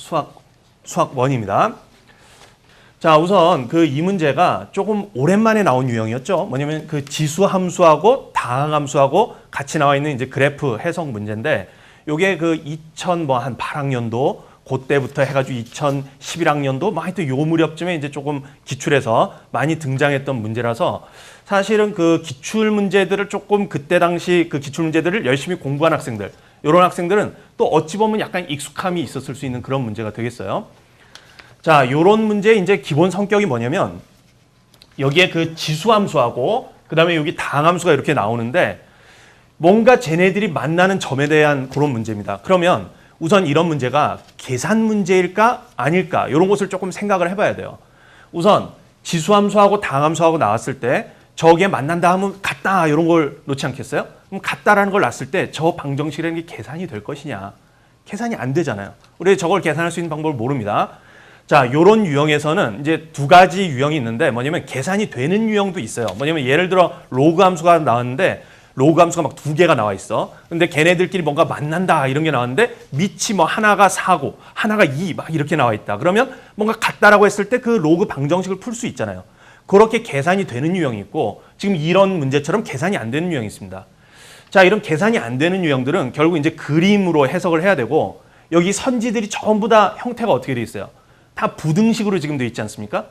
수학 원입니다. 자, 우선 그 이 문제가 조금 오랜만에 나온 유형이었죠. 뭐냐면 그 지수 함수하고 다항 함수하고 같이 나와 있는 이제 그래프 해석 문제인데, 요게 그 8학년도 그때부터 해가지고 2011학년도 막 하여튼 요 무렵쯤에 이제 조금 기출에서 많이 등장했던 문제라서, 사실은 그 기출 문제들을 조금 그때 당시 그 기출 문제들을 열심히 공부한 학생들, 이런 학생들은 또 어찌 보면 약간 익숙함이 있었을 수 있는 그런 문제가 되겠어요. 자, 요런 문제의 이제 기본 성격이 뭐냐면, 여기에 그 지수함수하고 그다음에 여기 다항함수가 이렇게 나오는데, 뭔가 쟤네들이 만나는 점에 대한 그런 문제입니다. 그러면 우선 이런 문제가 계산 문제일까 아닐까, 이런 것을 조금 생각을 해봐야 돼요. 우선 지수함수하고 다항함수하고 나왔을 때 저게 만난다 하면 같다, 이런 걸 놓지 않겠어요? 그럼 같다라는 걸 놨을 때 저 방정식이라는 게 계산이 될 것이냐? 계산이 안 되잖아요. 우리 저걸 계산할 수 있는 방법을 모릅니다. 자, 요런 유형에서는 이제 두 가지 유형이 있는데, 뭐냐면 계산이 되는 유형도 있어요. 뭐냐면 예를 들어 로그 함수가 나왔는데, 로그 함수가 막 두 개가 나와 있어. 근데 걔네들끼리 뭔가 만난다 이런 게 나왔는데, 밑이 뭐 하나가 4고 하나가 2 막 이렇게 나와 있다. 그러면 뭔가 같다라고 했을 때 그 로그 방정식을 풀 수 있잖아요. 그렇게 계산이 되는 유형이 있고, 지금 이런 문제처럼 계산이 안 되는 유형이 있습니다. 자, 이런 계산이 안 되는 유형들은 결국 이제 그림으로 해석을 해야 되고, 여기 선지들이 전부 다 형태가 어떻게 돼 있어요? 다 부등식으로 지금 돼 있지 않습니까?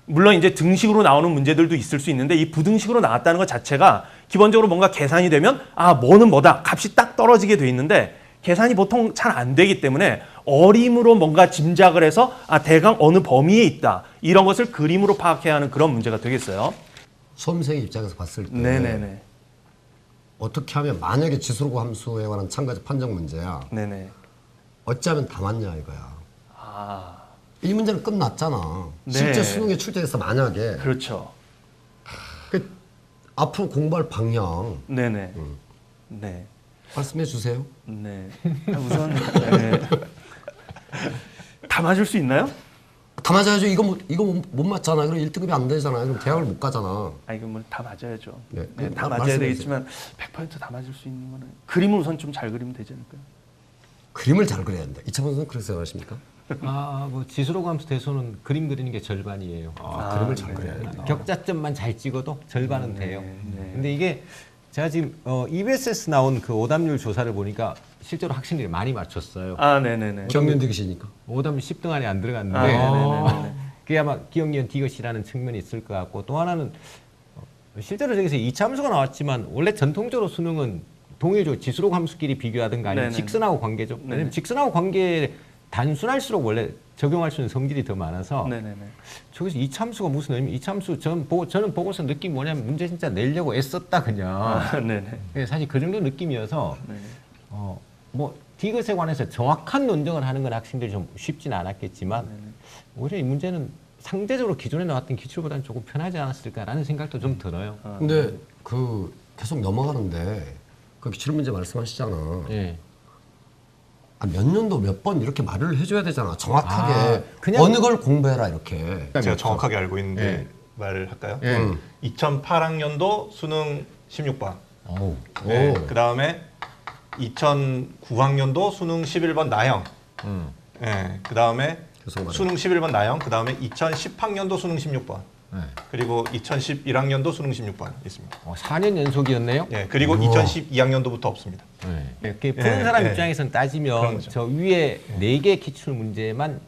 물론 이제 등식으로 나오는 문제들도 있을 수 있는데, 이 부등식으로 나왔다는 것 자체가 기본적으로 뭔가 계산이 되면 뭐는 뭐다, 값이 딱 떨어지게 돼 있는데, 계산이 보통 잘 안 되기 때문에 어림으로 뭔가 짐작을 해서 대강 어느 범위에 있다, 이런 것을 그림으로 파악해야 하는 그런 문제가 되겠어요. 수험생 입장에서 봤을 때 네네네. 어떻게 하면, 만약에 지수로그 함수에 관한 참가적 판정 문제야, 네네. 어찌하면 다 맞냐 이거야. 아, 이 문제는 끝났잖아. 네. 실제 수능에 출제해서 만약에 그렇죠. 그 앞으로 공부할 방향 네네. 네. 말씀해 주세요. 네. 우선 네. 다 맞을 수 있나요? 다 맞아야죠. 이거 못 맞잖아. 그럼 1등급이 안 되잖아. 그럼 대학을 못 가잖아. 이거 뭐 다 맞아야죠. 네. 네, 다 맞아야 되겠지만 100% 다 맞을 수 있는 거는 그림을 우선 좀 잘 그리면 되지 않을까요? 그림을 잘 그려야 된다. 이창훈 선수는 그렇게 생각하십니까? 뭐 지수로그 함수 대소는 그림 그리는 게 절반이에요. 그림을 잘 그려야 된다. 격자점만 잘 찍어도 절반은 돼요. 네. 근데 이게 제가 지금 EBS에서 나온 그 오답률 조사를 보니까 실제로 학생들이 많이 맞췄어요. 네네네. 경연 디귿이니까. 오답률 10등 안에 안 들어갔는데 네네네. 그게 아마 기억니은 디귿이라는 측면이 있을 것 같고, 또 하나는 실제로 저기서 2차 함수가 나왔지만, 원래 전통적으로 수능은 동일조 지수로그 함수끼리 비교하든가 아니면 네네. 직선하고 관계죠. 왜냐면 직선하고 관계 단순할수록 원래 적용할 수 있는 성질이 더 많아서, 네네네. 저기서 2차 함수가 무슨 의미? 2차 함수 저는 보고서 느낌이 뭐냐면, 문제 진짜 내려고 애썼다 그냥. 네네. 사실 그 정도 느낌이어서 네네. 뭐 디귿에 관해서 정확한 논증을 하는 건 학생들이 좀 쉽진 않았겠지만, 오히려 이 문제는 상대적으로 기존에 나왔던 기출보다는 조금 편하지 않았을까라는 생각도 좀 들어요. 근데 그 계속 넘어가는데 그 기출 문제 말씀하시잖아. 예. 몇 년도 몇 번 이렇게 말을 해줘야 되잖아. 정확하게 그냥- 어느 걸 공부해라 이렇게. 제가 정확하게 알고 있는데 예. 말을 할까요? 예. 2008학년도 수능 16번. 오. 네. 그 다음에 2009학년도 수능 11번 나형. 네. 그 다음에 계속 말해. 수능 11번 나형. 그 다음에 2010학년도 수능 16번. 네. 그리고 2011학년도 수능 16번 있습니다. 4년 연속이었네요. 예. 그리고 2012학년도부터 없습니다. 네. 이렇게 푸는 예, 사람 예. 입장에서는 그런 따지면 거죠. 저 위에 4개 기출 문제만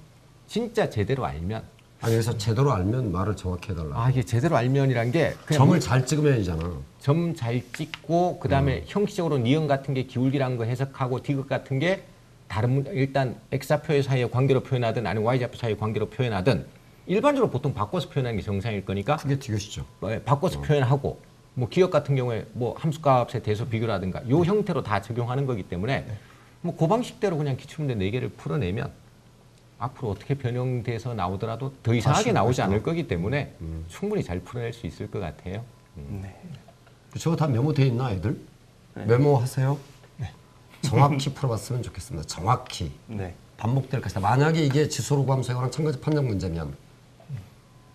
진짜 제대로 알면, 아니 그래서 제대로 알면 말을 정확히 해달라. 이게 제대로 알면이란 게 그냥 점을 잘 찍으면 이잖아. 점 잘 찍고, 그다음에 형식적으로 니은 같은 게 기울기라는 거 해석하고, 디귿 같은 게 다른 일단 x좌표 사이의 관계로 표현하든 아니면 y좌표 사이의 관계로 표현하든, 일반적으로 보통 바꿔서 표현하는 게 정상일 거니까 그게 디귿이죠. 바꿔서 표현하고, 뭐 기억 같은 경우에 뭐 함수값의 대소 비교라든가 요 형태로 다 적용하는 거기 때문에, 뭐 그 방식대로 그냥 기출문제 4개를 풀어내면 앞으로 어떻게 변형돼서 나오더라도 더 이상하게 나오지 않을 거기 때문에 충분히 잘 풀어낼 수 있을 것 같아요. 저거 다 메모돼 있나 애들? 메모하세요. 정확히 풀어봤으면 좋겠습니다. 정확히. 네. 반복될 것이다. 만약에 이게 지수로그 함수에 관한 참가적 판정 문제면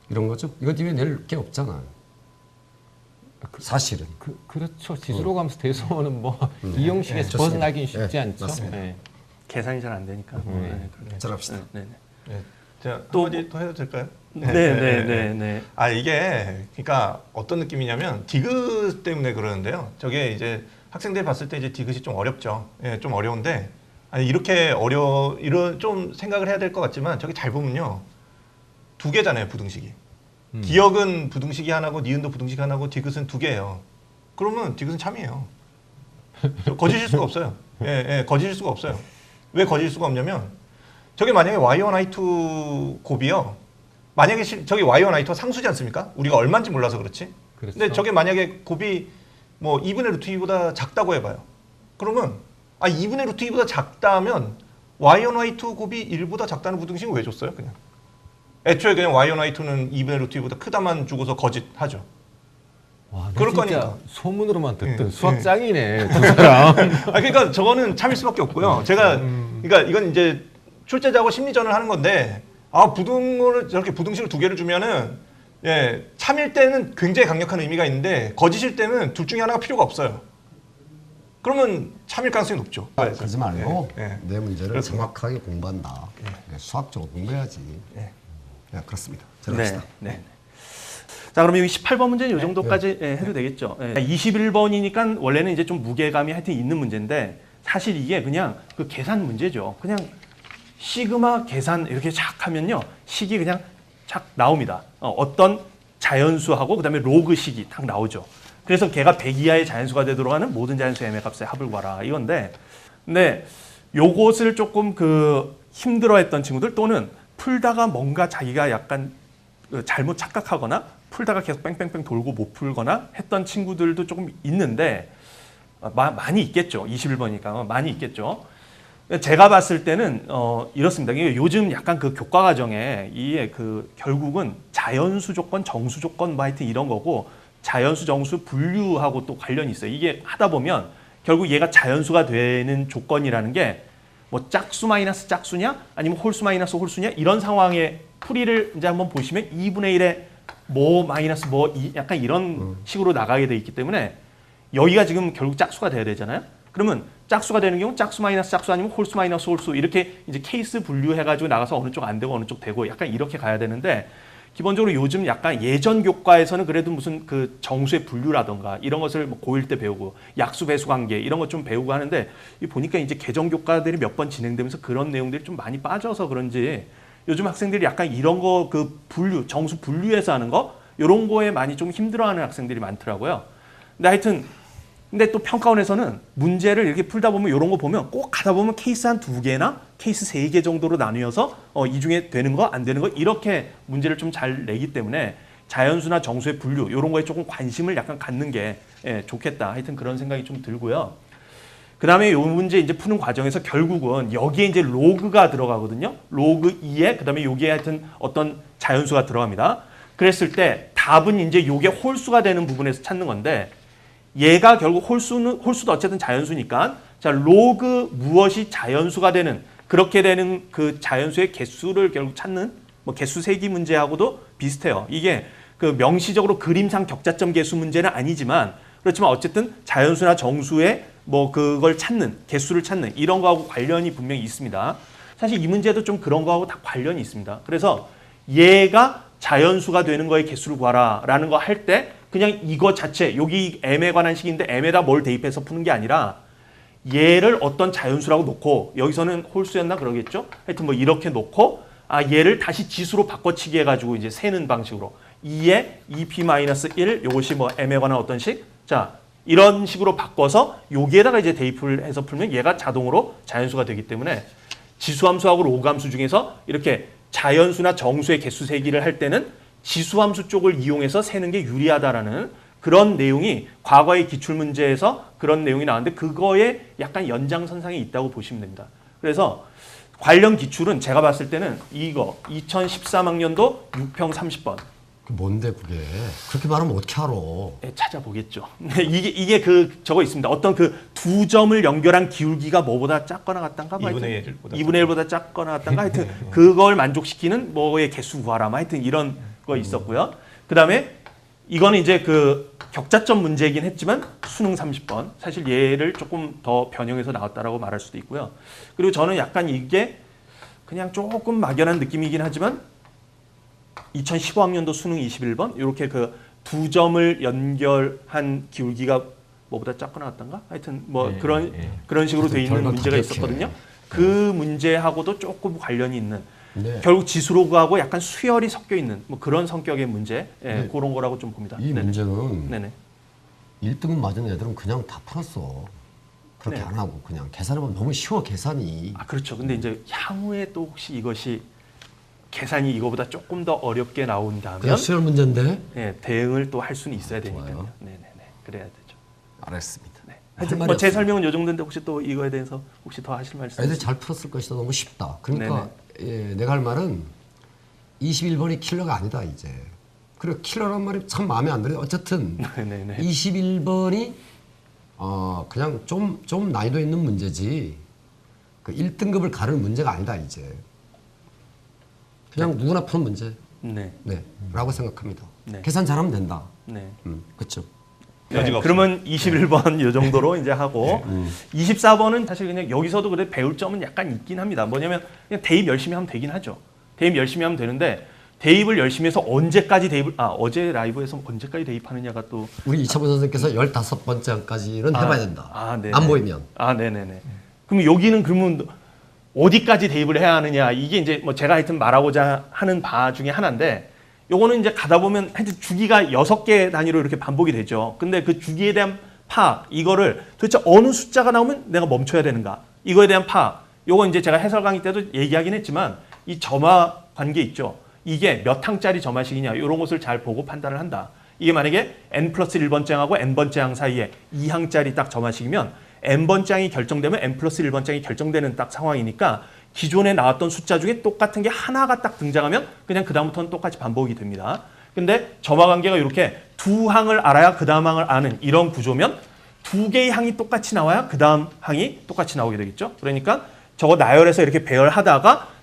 이런 거죠. 이거 뒤에 낼 게 없잖아. 사실은. 그렇죠. 지수로그 함수 대소는 뭐 이 형식에서 좋습니다. 벗어나긴 쉽지 예, 않죠. 맞습니다. 예. 계산이 잘 안 되니까. 네, 그렇게. 잘합시다. 네, 네. 제가 또 또 한마디 더 해도 될까요? 네. 아 이게 그러니까 어떤 느낌이냐면 디귿 때문에 그러는데요. 저게 이제 학생들이 봤을 때 이제 디귿이 좀 어렵죠. 예, 좀 어려운데 아니 이렇게 이런 좀 생각을 해야 될 것 같지만 저게 잘 보면요 두 개잖아요 부등식이. 기역은 부등식이 하나고 니은도 부등식이 하나고 디귿은 두 개예요. 그러면 디귿은 참이에요. 거짓일 수가 없어요. 예, 거짓일 수가 없어요. 왜 거짓일 수가 없냐면 저게 만약에 y1, y2 곱이요. 만약에 저기 y1, y2가 상수지 않습니까? 우리가 얼마인지 몰라서 그렇지. 그렇죠. 근데 저게 만약에 곱이 뭐 2분의 루트 2보다 작다고 해봐요. 그러면 2분의 루트 2보다 작다면 y1, y2 곱이 1보다 작다는 부등식은 왜 줬어요? 그냥. 애초에 그냥 y1, y2는 2분의 루트 2보다 크다만 주고서 거짓하죠. 와, 그럴 진짜 거니까. 소문으로만 듣던 예, 수학 짱이네 두 사람. 그러니까 저거는 참일 수밖에 없고요. 제가 그러니까 이건 이제 출제자하고 심리전을 하는 건데 부등을 저렇게 부등식을 두 개를 주면은 예, 참일 때는 굉장히 강력한 의미가 있는데 거짓일 때는 둘 중에 하나가 필요가 없어요. 그러면 참일 가능성이 높죠. 그러지 말고 예. 내 문제를 그렇습니다. 정확하게 공부한다. 예, 수학적으로 공부해야지. 예. 네, 그렇습니다. 잘합시다. 네. 자, 그러면 여기 18번 문제는 이 정도까지 해도 되겠죠. 21번이니까 원래는 이제 좀 무게감이 하여튼 있는 문제인데 사실 이게 그냥 그 계산 문제죠. 그냥 시그마 계산 이렇게 착 하면요. 식이 그냥 착 나옵니다. 어떤 자연수하고 그다음에 로그 식이 딱 나오죠. 그래서 걔가 100 이하의 자연수가 되도록 하는 모든 자연수 m의 값의 합을 구하라 이건데 근데 요것을 조금 그 힘들어했던 친구들 또는 풀다가 뭔가 자기가 약간 잘못 착각하거나 풀다가 계속 뺑뺑뺑 돌고 못 풀거나 했던 친구들도 조금 있는데 많이 있겠죠. 21번이니까 많이 있겠죠. 제가 봤을 때는 이렇습니다. 요즘 약간 그 교과 과정에 이게 그 결국은 자연수 조건, 정수 조건 뭐 하여튼 이런 거고 자연수, 정수 분류하고 또 관련이 있어요. 이게 하다 보면 결국 얘가 자연수가 되는 조건이라는 게 뭐 짝수 마이너스 짝수냐 아니면 홀수 마이너스 홀수냐 이런 상황의 풀이를 이제 한번 보시면 2분의 1에 뭐 마이너스 뭐 약간 이런 식으로 나가게 돼 있기 때문에 여기가 지금 결국 짝수가 돼야 되잖아요. 그러면 짝수가 되는 경우 짝수 마이너스 짝수 아니면 홀수 마이너스 홀수 이렇게 이제 케이스 분류해가지고 나가서 어느 쪽 안 되고 어느 쪽 되고 약간 이렇게 가야 되는데 기본적으로 요즘 약간 예전 교과에서는 그래도 무슨 그 정수의 분류라던가 이런 것을 뭐 고1 때 배우고 약수 배수 관계 이런 것 좀 배우고 하는데 보니까 이제 개정 교과들이 몇 번 진행되면서 그런 내용들이 좀 많이 빠져서 그런지 요즘 학생들이 약간 이런 거 그 분류 정수 분류해서 하는 거 이런 거에 많이 좀 힘들어하는 학생들이 많더라고요. 근데 하여튼 근데 또 평가원에서는 문제를 이렇게 풀다 보면 이런 거 보면 꼭 가다 보면 케이스 한 2개나 케이스 3개 정도로 나누어서 이 중에 되는 거 안 되는 거 이렇게 문제를 좀 잘 내기 때문에 자연수나 정수의 분류 이런 거에 조금 관심을 약간 갖는 게 좋겠다. 하여튼 그런 생각이 좀 들고요. 그다음에 이 문제 이제 푸는 과정에서 결국은 여기에 이제 로그가 들어가거든요. 로그 2에 그다음에 여기에 하여튼 어떤 자연수가 들어갑니다. 그랬을 때 답은 이제 요게 홀수가 되는 부분에서 찾는 건데 얘가 결국 홀수도 어쨌든 자연수니까 자 로그 무엇이 자연수가 되는 그렇게 되는 그 자연수의 개수를 결국 찾는 뭐 개수 세기 문제하고도 비슷해요. 이게 그 명시적으로 그림상 격자점 개수 문제는 아니지만 그렇지만 어쨌든 자연수나 정수의 뭐 그걸 찾는 개수를 찾는 이런 거하고 관련이 분명히 있습니다. 사실 이 문제도 좀 그런 거하고 다 관련이 있습니다. 그래서 얘가 자연수가 되는 거의 개수를 구하라라는 거 할 때 그냥 이거 자체 여기 m에 관한 식인데 m에다 뭘 대입해서 푸는 게 아니라 얘를 어떤 자연수라고 놓고 여기서는 홀수였나 그러겠죠? 하여튼 뭐 이렇게 놓고 얘를 다시 지수로 바꿔치기 해가지고 이제 세는 방식으로 2에 2p-1 요것이 뭐 m에 관한 어떤 식? 자 이런 식으로 바꿔서 여기에다가 이제 대입을 해서 풀면 얘가 자동으로 자연수가 되기 때문에 지수함수하고 로그함수 중에서 이렇게 자연수나 정수의 개수 세기를 할 때는 지수함수 쪽을 이용해서 세는 게 유리하다라는 그런 내용이 과거의 기출문제에서 그런 내용이 나왔는데 그거에 약간 연장선상에 있다고 보시면 됩니다. 그래서 관련 기출은 제가 봤을 때는 이거 2013학년도 6평 30번. 그 뭔데 그게? 그렇게 말하면 어떻게 알아? 네, 찾아보겠죠. 이게 그 저거 있습니다. 어떤 그 두 점을 연결한 기울기가 뭐보다 작거나 같단가? 2분의 1보다 2분의 1보다 작거나 같단가? 하여튼 그걸 만족시키는 뭐의 개수 구하라. 하여튼 이런 거 있었고요. 그다음에 이거는 이제 그 격자점 문제이긴 했지만 수능 30번 사실 얘를 조금 더 변형해서 나왔다라고 말할 수도 있고요. 그리고 저는 약간 이게 그냥 조금 막연한 느낌이긴 하지만 2015학년도 수능 21번 이렇게 그 두 점을 연결한 기울기가 뭐보다 작고 나왔던가? 하여튼 뭐 네, 그런 네. 그런 식으로 돼 있는 별거 문제가 다 있었거든요. 기억해. 그 문제하고도 조금 관련이 있는 네. 결국 지수로그하고 약간 수열이 섞여 있는 뭐 그런 성격의 문제 네. 그런 거라고 좀 봅니다. 이 네네. 문제는 네네. 1등급 맞은 애들은 그냥 다 풀었어. 그렇게 네. 안 하고 그냥 계산하면 너무 쉬워 계산이. 아 그렇죠. 근데 이제 향후에 또 혹시 이것이 계산이 이거보다 조금 더 어렵게 나온다면 그냥 수열 문제인데. 예, 대응을 또 할 수는 있어야 되니까요. 좋아요. 네네네. 그래야 되죠. 알았습니다. 네. 할 하여튼 말이 뭐제 없습니다. 설명은 요 정도인데 혹시 또 이거에 대해서 혹시 더 하실 말씀? 애들 잘 풀었을 것이다. 너무 쉽다. 그러니까 예, 내가 할 말은 21번이 킬러가 아니다 이제. 그리고 킬러란 말이 참 마음에 안 들어요. 어쨌든 네네네. 21번이 그냥 좀 난이도 있는 문제지. 그 1등급을 가를 문제가 아니다 이제. 그냥 누구나 푸는 문제. 네. 네. 라고 생각합니다. 네. 계산 잘하면 된다. 네. 그렇죠. 여지가 그러면 21번 요 정도로 이제 하고 24번은 사실 그냥 여기서도 그래 배울 점은 약간 있긴 합니다. 뭐냐면 그냥 대입 열심히 하면 되긴 하죠. 대입 열심히 하면 되는데 대입을 열심히 해서 언제까지 대입을 어제 라이브에서 언제까지 대입하느냐가 또 우리 이차범 선생님께서 15번째까지는 해봐야 된다. 네네. 안 보이면. 네네네. 그럼 여기는 그러면 어디까지 대입을 해야 하느냐 이게 이제 뭐 제가 하여튼 말하고자 하는 바 중에 하나인데 요거는 이제 가다 보면 하여튼 주기가 6개 단위로 이렇게 반복이 되죠. 근데 그 주기에 대한 파악 이거를 도대체 어느 숫자가 나오면 내가 멈춰야 되는가 이거에 대한 파악 요거 이제 제가 해설 강의 때도 얘기하긴 했지만 이 점화 관계 있죠. 이게 몇 항짜리 점화식이냐 이런 것을 잘 보고 판단을 한다. 이게 만약에 n 플러스 1번째 항하고 n번째 항 사이에 2항짜리 딱 점화식이면 n번째 항이 결정되면 n 플러스 1번째 항이 결정되는 딱 상황이니까 기존에 나왔던 숫자 중에 똑같은 게 하나가 딱 등장하면 그냥 그다음부터는 똑같이 반복이 됩니다. 근데 점화 관계가 이렇게 두 항을 알아야 그 다음 항을 아는 이런 구조면 두 개의 항이 똑같이 나와야 그 다음 항이 똑같이 나오게 되겠죠. 그러니까 저거 나열해서 이렇게 배열하다가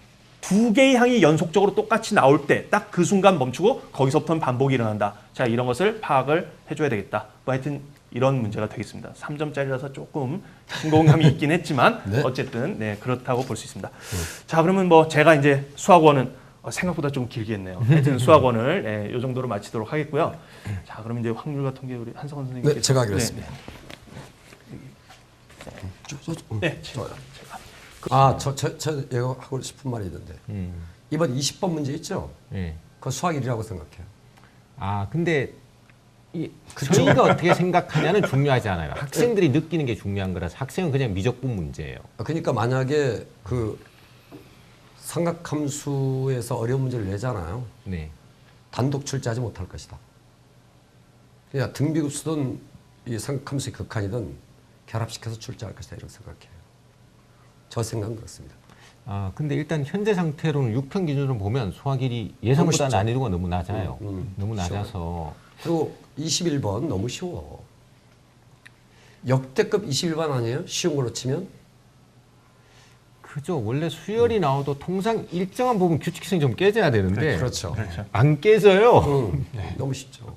두 개의 항이 연속적으로 똑같이 나올 때 딱 그 순간 멈추고 거기서부터는 반복이 일어난다. 자, 이런 것을 파악을 해줘야 되겠다. 뭐 하여튼 이런 문제가 되겠습니다. 3점짜리라서 조금 신공감이 있긴 했지만 네. 어쨌든 네, 그렇다고 볼 수 있습니다. 자, 그러면 뭐 제가 이제 수학원은 생각보다 좀 길겠네요. 하여튼 수학원을 네, 이 정도로 마치도록 하겠고요. 자, 그러면 이제 확률과 통계 우리 한성원 선생님께서 네, 제가 하겠습니다. 네, 좋아요. 제가. 저 이거 하고 싶은 말이 있는데 이번 20번 문제 있죠? 네. 그거 수학 1이라고 생각해요. 근데 저희가 어떻게 생각하냐는 중요하지 않아요. 학생들이 느끼는 게 중요한 거라서 학생은 그냥 미적분 문제예요. 그러니까 만약에 그 삼각함수에서 어려운 문제를 내잖아요. 네. 단독 출제하지 못할 것이다. 그냥 등비급수든 이 삼각함수의 극한이든 결합시켜서 출제할 것이다 이렇게 생각해요. 저 생각은 그렇습니다. 근데 일단 현재 상태로는 6편 기준으로 보면 수학일이 예상보다 쉽죠. 난이도가 너무 낮아요. 너무 쉬워요. 낮아서. 그리고 21번 너무 쉬워. 역대급 21번 아니에요? 쉬운 걸로 치면? 그죠. 원래 수열이 나와도 통상 일정한 부분 규칙성이 좀 깨져야 되는데 그렇죠. 안 깨져요. 너무 쉽죠.